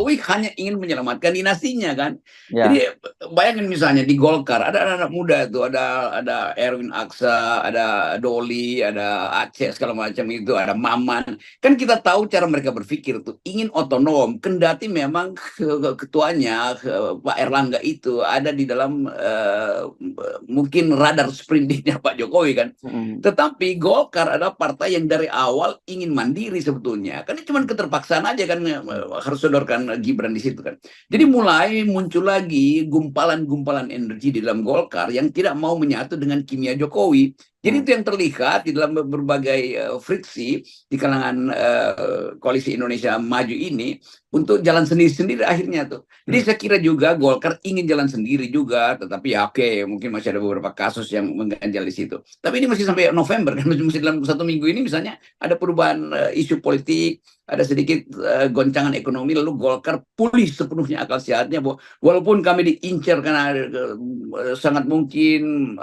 Jokowi hanya ingin menyelamatkan dinastinya kan. Ya. Jadi bayangin misalnya di Golkar ada anak-anak muda itu, ada Erwin Aksa, ada Doli, ada Aceh segala macam itu, ada Maman. Kan kita tahu cara mereka berpikir tuh, ingin otonom. Kendati memang ketuanya Pak Erlangga itu ada di dalam mungkin radar sprintnya Pak Jokowi kan. Mm. Tetapi Golkar adalah partai yang dari awal ingin mandiri sebetulnya. Kan ini cuma keterpaksaan aja kan, harus sodorkan Gibran di situ kan. Jadi mulai muncul lagi gumpalan-gumpalan energi di dalam Golkar yang tidak mau menyatu dengan kimia Jokowi. Jadi itu yang terlihat di dalam berbagai friksi di kalangan koalisi Indonesia Maju ini untuk jalan sendiri-sendiri akhirnya tuh. Jadi saya kira juga Golkar ingin jalan sendiri juga, tetapi ya oke, mungkin masih ada beberapa kasus yang mengganjal di situ. Tapi ini masih sampai November kan, masih dalam 1 minggu ini misalnya ada perubahan isu politik, ada sedikit goncangan ekonomi, lalu Golkar pulih sepenuhnya akal sehatnya. Walaupun kami diincar karena sangat mungkin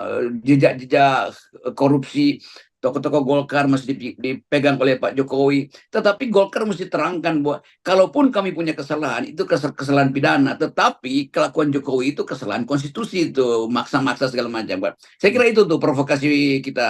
jejak-jejak korupsi tokoh-tokoh Golkar masih dipegang oleh Pak Jokowi, tetapi Golkar mesti terangkan bahwa kalaupun kami punya kesalahan, itu kesalahan pidana, tetapi kelakuan Jokowi itu kesalahan konstitusi, itu maksa-maksa segala macam. Saya kira itu tuh provokasi kita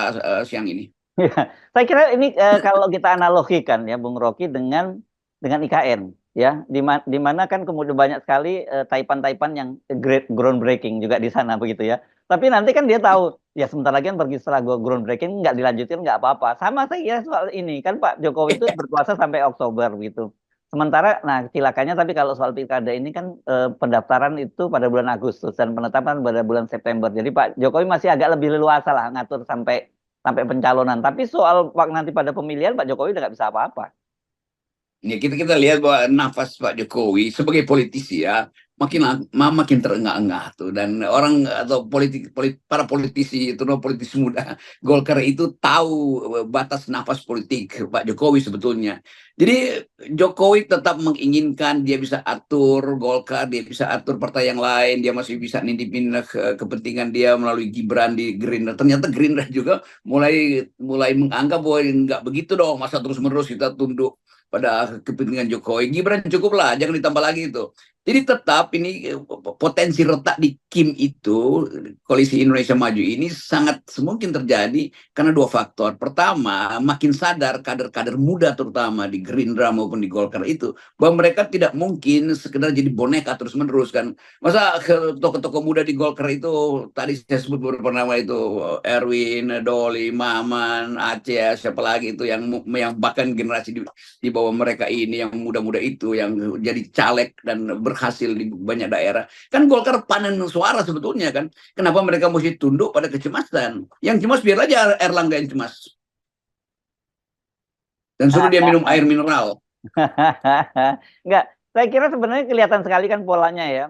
siang ini. Ya, saya kira ini kalau kita analogikan ya Bung Rocky dengan IKN ya, di mana kan kemudian banyak sekali taipan-taipan yang great groundbreaking juga di sana begitu ya. Tapi nanti kan dia tahu ya sebentar lagi kan pergi setelah groundbreaking nggak dilanjutin nggak apa-apa. Sama saya kira soal ini kan Pak Jokowi itu berkuasa sampai Oktober gitu. Sementara, nah silakannya tapi kalau soal pilkada ini kan pendaftaran itu pada bulan Agustus dan penetapan pada bulan September. Jadi Pak Jokowi masih agak lebih leluasa lah ngatur sampai pencalonan. Tapi soal waktu nanti pada pemilihan Pak Jokowi udah nggak bisa apa-apa. Ya, kita lihat bahwa nafas Pak Jokowi sebagai politisi ya makin terengah-engah tuh, dan orang atau para politisi itu politisi muda Golkar itu tahu batas nafas politik Pak Jokowi sebetulnya. Jadi Jokowi tetap menginginkan dia bisa atur Golkar, dia bisa atur partai yang lain, dia masih bisa nindipin kepentingan dia melalui Gibran di Gerindra. Ternyata Gerindra juga mulai menganggap bahwa nggak begitu dong, masa terus-menerus kita tunduk pada kepentingan Jokowi. Gibran cukuplah, jangan ditambah lagi itu. Jadi tetap ini potensi retak di Kim itu, koalisi Indonesia Maju ini sangat mungkin terjadi karena dua faktor. Pertama, makin sadar kader-kader muda terutama di Gerindra maupun di Golkar itu bahwa mereka tidak mungkin sekedar jadi boneka terus-menerus kan. Masa tokoh-tokoh muda di Golkar itu tadi saya sebut beberapa nama itu, Erwin, Doli, Maman, Aceh, siapa lagi itu yang bahkan generasi di bawah mereka ini yang muda-muda itu yang jadi caleg dan berhasil di banyak daerah. Kan Golkar panen suara sebetulnya kan. Kenapa mereka mesti tunduk pada kecemasan? Yang cemas biar aja Erlangga yang cemas. Dan suruh dia minum air mineral. Enggak, saya kira sebenarnya kelihatan sekali kan polanya ya.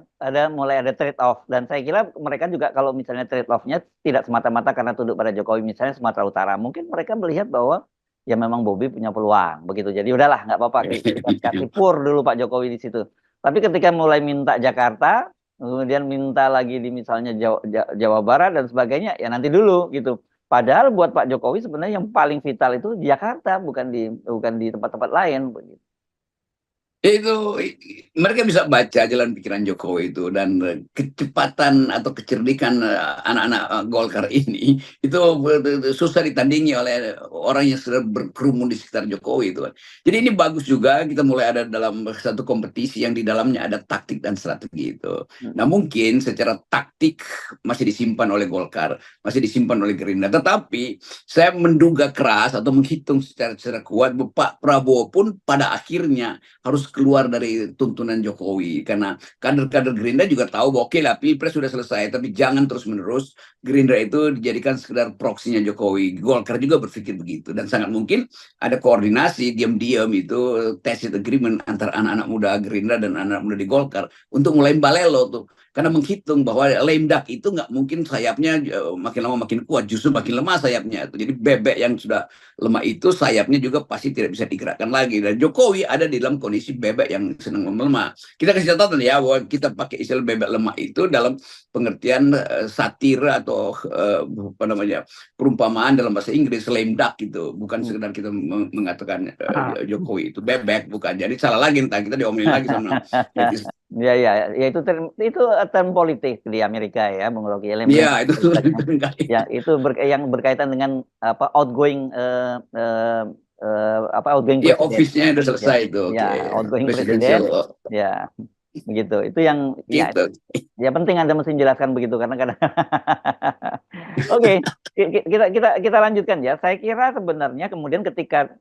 Mulai ada trade off dan saya kira mereka juga kalau misalnya trade off-nya tidak semata-mata karena tunduk pada Jokowi misalnya Sumatera Utara. Mungkin mereka melihat bahwa ya memang Bobi punya peluang begitu. Jadi udahlah nggak apa-apa kita kasih pur dulu Pak Jokowi di situ. Tapi ketika mulai minta Jakarta, kemudian minta lagi di misalnya Jawa Barat dan sebagainya, ya nanti dulu gitu. Padahal buat Pak Jokowi sebenarnya yang paling vital itu di Jakarta, bukan di tempat-tempat lain. Begitu. Itu mereka bisa baca jalan pikiran Jokowi itu, dan kecepatan atau kecerdikan anak-anak Golkar ini itu susah ditandingi oleh orang yang sudah berkerumun di sekitar Jokowi itu kan. Jadi ini bagus juga kita mulai ada dalam satu kompetisi yang di dalamnya ada taktik dan strategi itu. Nah mungkin secara taktik masih disimpan oleh Golkar, masih disimpan oleh Gerindra, tetapi saya menduga keras atau menghitung secara kuat Pak Prabowo pun pada akhirnya harus keluar dari tuntunan Jokowi, karena kader-kader Gerindra juga tahu bahwa oke lah Pilpres sudah selesai, tapi jangan terus-menerus Gerindra itu dijadikan sekedar proksinya Jokowi. Golkar juga berpikir begitu, dan sangat mungkin ada koordinasi diam-diam itu tacit agreement antara anak-anak muda Gerindra dan anak-anak muda di Golkar untuk mulai balelo tuh. karena menghitung bahwa lame duck itu nggak mungkin sayapnya makin lama makin kuat, justru makin lemah sayapnya itu. Jadi bebek yang sudah lemah itu sayapnya juga pasti tidak bisa digerakkan lagi. Dan Jokowi ada di dalam kondisi bebek yang sedang melemah. Kita kasih catatan ya bahwa kita pakai istilah bebek lemah itu dalam pengertian satir atau apa namanya, perumpamaan dalam bahasa Inggris, lame duck gitu, bukan sekedar kita mengatakan Jokowi itu bebek, bukan. Jadi salah lagi, entah kita diomelin lagi sama netizen. Ya, itu term politik di Amerika ya, Bung Rocky. Iya, itu ya, itu yang berkaitan dengan apa outgoing outgoing ya, presiden. office-nya udah selesai itu. Ya, outgoing Presidential. presiden. Ya, begitu. Itu yang Gitu. ya penting Anda mesti menjelaskan begitu karena kadang. Oke, kita lanjutkan ya. Saya kira sebenarnya kemudian ketika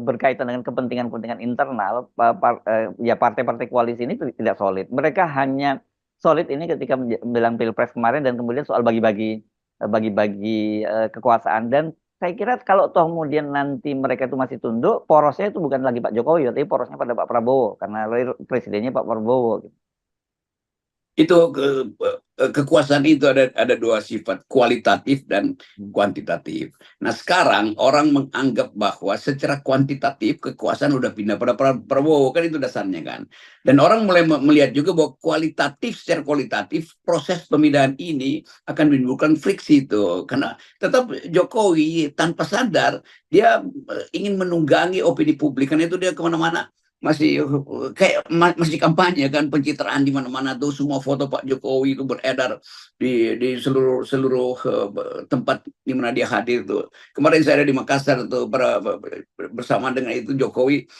berkaitan dengan kepentingan-kepentingan internal, ya partai-partai koalisi ini tidak solid. Mereka hanya solid ini ketika menjelang Pilpres kemarin dan kemudian soal bagi-bagi kekuasaan. Dan saya kira kalau toh kemudian nanti mereka itu masih tunduk, porosnya itu bukan lagi Pak Jokowi, tapi porosnya pada Pak Prabowo karena presidennya Pak Prabowo. Itu kekuasaan itu ada dua sifat, kualitatif dan kuantitatif. Nah sekarang orang menganggap bahwa secara kuantitatif kekuasaan udah pindah pada Prabowo, kan itu dasarnya kan. Dan orang mulai melihat juga bahwa secara kualitatif proses pemindahan ini akan menimbulkan friksi itu, karena tetap Jokowi tanpa sadar dia ingin menunggangi opini publik, karena itu dia kemana-mana masih kayak masih kampanye kan, pencitraan di mana-mana tuh, semua foto Pak Jokowi itu beredar di seluruh tempat di mana dia hadir tuh. Kemarin saya ada di Makassar tuh, bersama dengan itu Jokowi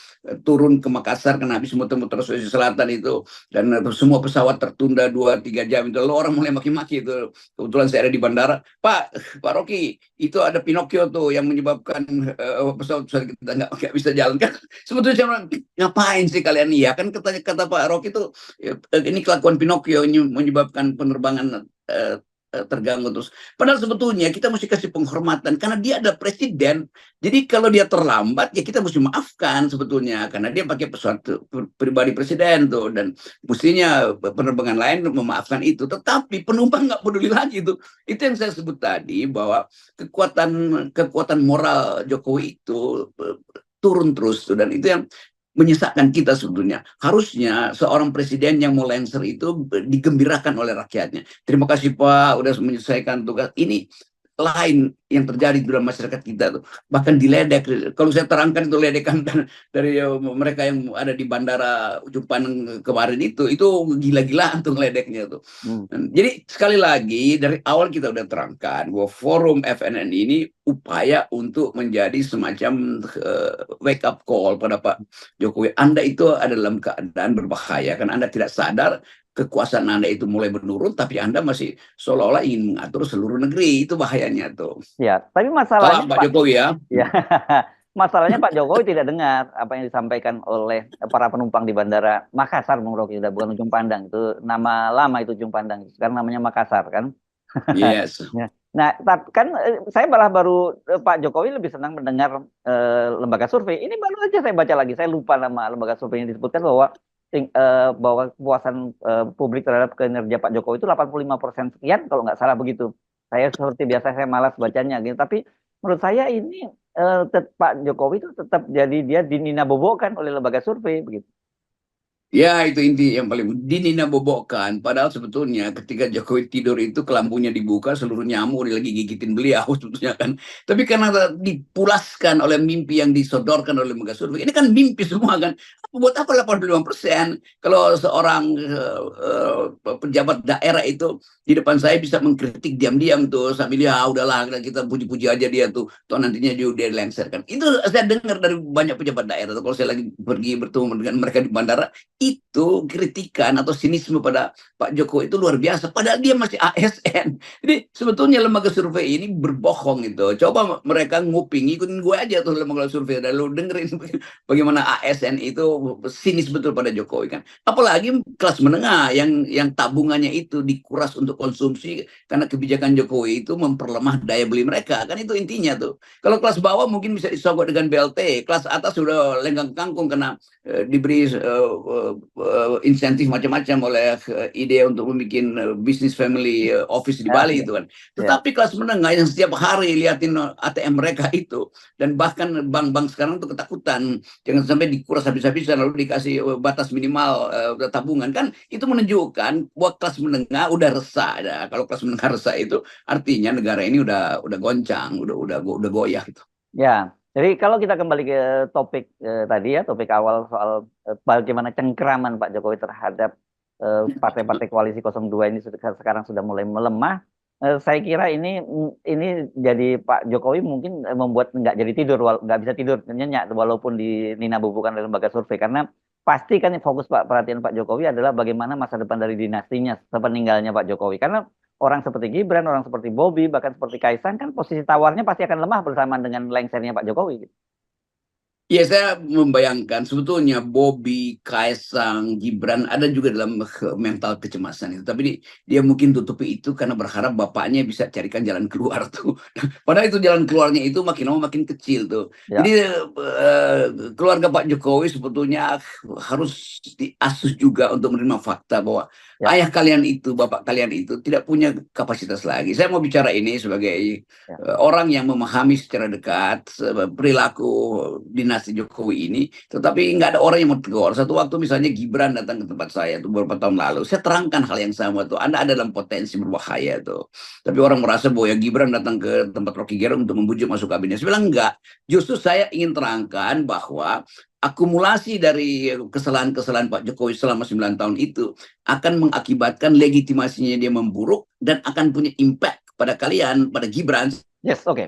turun ke Makassar karena habis muter-muter Sulawesi Selatan itu, dan semua pesawat tertunda 2-3 jam itu, lalu orang mulai maki-maki itu. Kebetulan saya ada di bandara, Pak Rocky, itu ada Pinocchio tuh yang menyebabkan pesawat kita nggak bisa jalan kan. Sebetulnya ngapain sih kalian? Iya kan, kata Pak Rocky itu ini kelakuan Pinocchio ini menyebabkan penerbangan terganggu terus. Padahal sebetulnya kita mesti kasih penghormatan karena dia ada presiden. Jadi kalau dia terlambat ya kita mesti maafkan sebetulnya, karena dia pakai pesawat pribadi presiden tuh, dan mestinya penerbangan lain memaafkan itu. Tetapi penumpang nggak peduli lagi itu. Itu yang saya sebut tadi, bahwa kekuatan moral Jokowi itu turun terus tuh, dan itu yang menyesakkan kita sebetulnya. Harusnya seorang presiden yang mau lengser itu digembirakan oleh rakyatnya. Terima kasih Pak, udah menyelesaikan tugas. Ini lain yang terjadi dalam masyarakat kita tuh, bahkan diledek. Kalau saya terangkan itu ledekan dari mereka yang ada di bandara Ujung Pandang kemarin itu gila-gilaan tuh ledeknya tuh. Jadi sekali lagi dari awal kita udah terangkan bahwa forum FNN ini upaya untuk menjadi semacam wake up call pada Pak Jokowi. Anda itu ada dalam keadaan berbahaya, kan Anda tidak sadar kekuasaan Anda itu mulai menurun, tapi Anda masih seolah-olah ingin mengatur seluruh negeri. Itu bahayanya tuh. Ya, tapi masalahnya Pak Jokowi ya. Masalahnya Pak Jokowi tidak dengar apa yang disampaikan oleh para penumpang di bandara Makassar, Bung Rocky. Udah bukan Ujung Pandang, itu nama lama itu Ujung Pandang. Sekarang namanya Makassar kan. Yes. Nah, kan saya malah baru Pak Jokowi lebih senang mendengar lembaga survei. Ini baru aja saya baca lagi, saya lupa nama lembaga survei yang disebutkan bahwa kepuasan publik terhadap kinerja Pak Jokowi itu 85% sekian kalau nggak salah begitu. Saya seperti biasa saya malas bacanya gitu. Tapi menurut saya ini Pak Jokowi itu tetap jadi dia dininabobokan oleh lembaga survei begitu. Ya, itu inti yang paling dininabobokan. Padahal sebetulnya ketika Jokowi tidur itu kelampunya dibuka, seluruh nyamuk lagi gigitin beliau sebetulnya kan. Tapi karena dipulaskan oleh mimpi yang disodorkan oleh lembaga survei, ini kan mimpi semua kan. Buat apa 85%? Kalau seorang pejabat daerah itu di depan saya bisa mengkritik diam-diam tuh sambil ya udahlah kita puji-puji aja dia tuh, toh nantinya dia dilengsarkan. Itu saya dengar dari banyak pejabat daerah tuh, kalau saya lagi pergi bertemu dengan mereka di bandara, itu kritikan atau sinisme pada Pak Jokowi itu luar biasa, padahal dia masih ASN. Jadi sebetulnya lembaga survei ini berbohong itu. Coba mereka nguping, ikutin gue aja tuh lembaga survei, dan lu dengerin bagaimana ASN itu sinis betul pada Jokowi kan. Apalagi kelas menengah yang tabungannya itu dikuras untuk konsumsi karena kebijakan Jokowi itu memperlemah daya beli mereka kan, itu intinya tuh. Kalau kelas bawah mungkin bisa disogok dengan BLT, kelas atas sudah lenggang kangkung karena diberi insentif macam-macam oleh ide untuk membuat bisnis family office di Bali itu kan. Tetapi kelas menengah yang setiap hari liatin ATM mereka itu, dan bahkan bank-bank sekarang tuh ketakutan jangan sampai dikuras habis-habisan lalu dikasih batas minimal tabungan kan, itu menunjukkan bahwa kelas menengah udah resah. Ya. Kalau kelas menengah resah itu artinya negara ini udah goncang, udah goyah gitu. Ya, jadi kalau kita kembali ke topik tadi ya, topik awal soal bagaimana cengkeraman Pak Jokowi terhadap partai-partai koalisi 02 ini sekarang sudah mulai melemah. Saya kira ini jadi Pak Jokowi mungkin membuat nggak jadi tidur, nggak bisa tidur nyenyak walaupun di Nina bubukan oleh lembaga survei, karena pasti kan fokus perhatian Pak Jokowi adalah bagaimana masa depan dari dinastinya sepeninggalnya Pak Jokowi, karena orang seperti Gibran, orang seperti Bobi, bahkan seperti Kaisang kan posisi tawarnya pasti akan lemah bersamaan dengan lengsernya Pak Jokowi. Ya, saya membayangkan sebetulnya Bobi, Kaisang, Gibran ada juga dalam mental kecemasan itu. Tapi dia mungkin tutupi itu karena berharap bapaknya bisa carikan jalan keluar tuh. Padahal itu jalan keluarnya itu makin lama makin kecil tuh. Ya. Jadi keluarga Pak Jokowi sebetulnya harus diasuh juga untuk menerima fakta bahwa ayah kalian itu, bapak kalian itu tidak punya kapasitas lagi. Saya mau bicara ini sebagai orang yang memahami secara dekat perilaku dinasti Jokowi ini, tetapi nggak ada orang yang mau tegur. Satu waktu misalnya Gibran datang ke tempat saya tuh beberapa tahun lalu, saya terangkan hal yang sama tuh, Anda ada dalam potensi berbahaya tuh. Tapi orang merasa bahwa ya Gibran datang ke tempat Rocky Gerung untuk membujuk masuk kabinet. Saya bilang enggak, justru saya ingin terangkan bahwa akumulasi dari kesalahan-kesalahan Pak Jokowi selama 9 tahun itu akan mengakibatkan legitimasinya dia memburuk dan akan punya impact pada kalian, pada Gibran. Yes, oke.